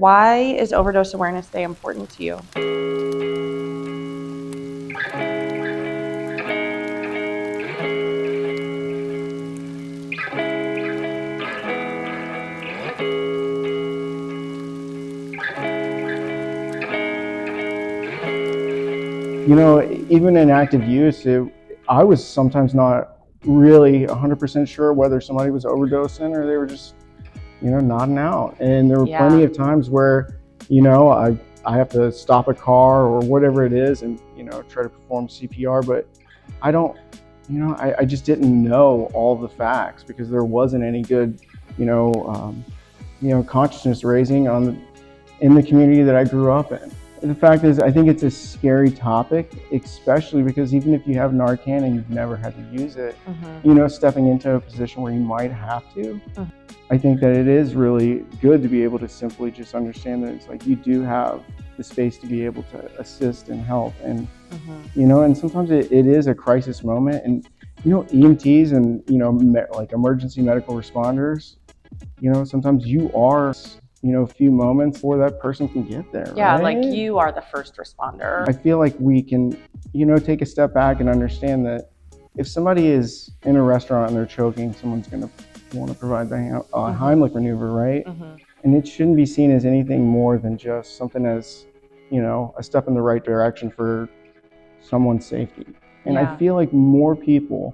why is Overdose Awareness Day important to you? You know, even in active use, I was sometimes not really 100% sure whether somebody was overdosing or they were just, nodding out. And there were plenty of times where, I have to stop a car or whatever it is and, try to perform CPR, but I don't, I just didn't know all the facts because there wasn't any good, consciousness raising in the community that I grew up in. The fact is, I think it's a scary topic, especially because even if you have Narcan and you've never had to use it, stepping into a position where you might have to, I think that it is really good to be able to simply just understand that it's like you do have the space to be able to assist and help. And, and sometimes it is a crisis moment. And, EMTs and, like emergency medical responders, sometimes you are a few moments before that person can get there. Yeah, right? like you are the first responder. I feel like we can, take a step back and understand that if somebody is in a restaurant and they're choking, someone's going to want to provide the Heimlich maneuver, right? And it shouldn't be seen as anything more than just something as, a step in the right direction for someone's safety. And I feel like more people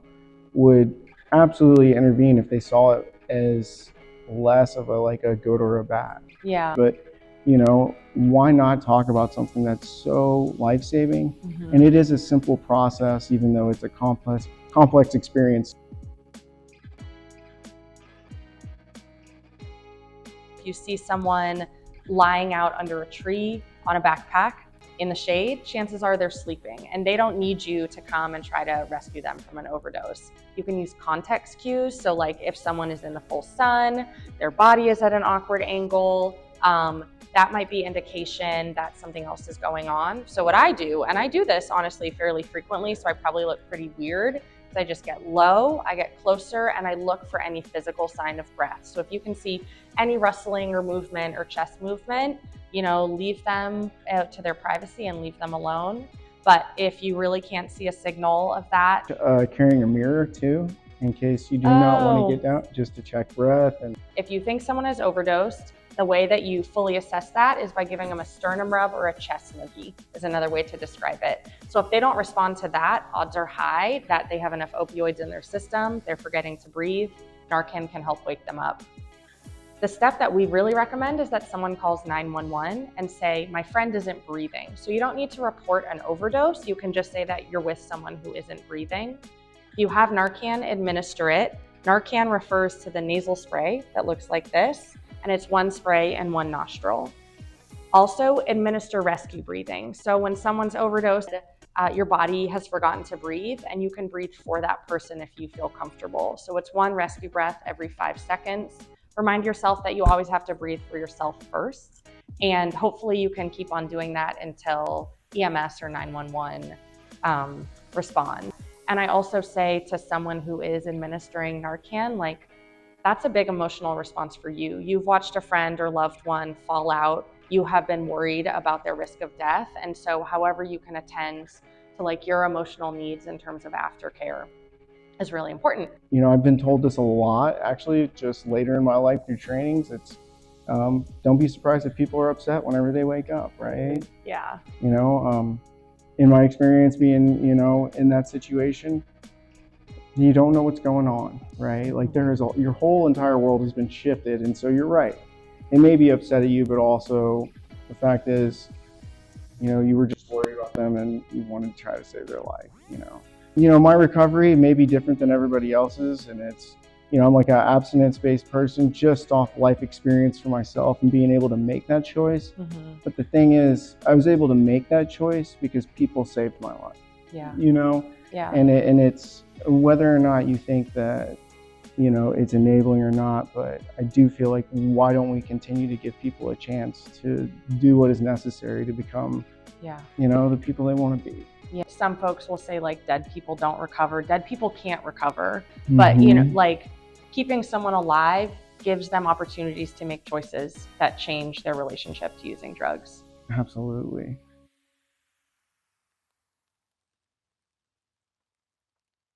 would absolutely intervene if they saw it as less of a good or a bad. Yeah. But why not talk about something that's so life-saving? And it is a simple process, even though it's a complex experience. If you see someone lying out under a tree on a backpack in the shade, chances are they're sleeping and they don't need you to come and try to rescue them from an overdose. You can use context cues. So like if someone is in the full sun, their body is at an awkward angle, that might be indication that something else is going on. So what I do, and I do this honestly fairly frequently, so I probably look pretty weird, is I just get low, I get closer, and I look for any physical sign of breath. So if you can see any rustling or movement or chest movement, leave them to their privacy and leave them alone. But if you really can't see a signal of that. Carrying a mirror too, in case you do not want to get down, just to check breath. And if you think someone has overdosed, the way that you fully assess that is by giving them a sternum rub or a chest noogie is another way to describe it. So if they don't respond to that, odds are high that they have enough opioids in their system, they're forgetting to breathe. Narcan can help wake them up. The step that we really recommend is that someone calls 911 and say, my friend isn't breathing. So you don't need to report an overdose. You can just say that you're with someone who isn't breathing. If you have Narcan, administer it. Narcan refers to the nasal spray that looks like this, and it's one spray and one nostril. Also, administer rescue breathing. So when someone's overdosed, your body has forgotten to breathe, and you can breathe for that person if you feel comfortable. So it's one rescue breath every 5 seconds. Remind yourself that you always have to breathe for yourself first, and hopefully you can keep on doing that until EMS or 911 respond. And I also say to someone who is administering Narcan, like, that's a big emotional response for you. You've watched a friend or loved one fall out. You have been worried about their risk of death. And so however you can attend to like your emotional needs in terms of aftercare is really important. I've been told this a lot, actually, just later in my life through trainings. It's don't be surprised if people are upset whenever they wake up, right? Yeah. In my experience being, in that situation, you don't know what's going on, right? Like your whole entire world has been shifted. And so you're right. It may be upset at you, but also the fact is, you were just worried about them and you wanted to try to save their life, my recovery may be different than everybody else's. And it's, I'm like an abstinence-based person just off life experience for myself and being able to make that choice. But the thing is, I was able to make that choice because people saved my life. Yeah. Yeah. And it's whether or not you think that, it's enabling or not, but I do feel like why don't we continue to give people a chance to do what is necessary to become, the people they want to be. Yeah. Some folks will say like dead people don't recover. Dead people can't recover. But, like keeping someone alive gives them opportunities to make choices that change their relationship to using drugs. Absolutely.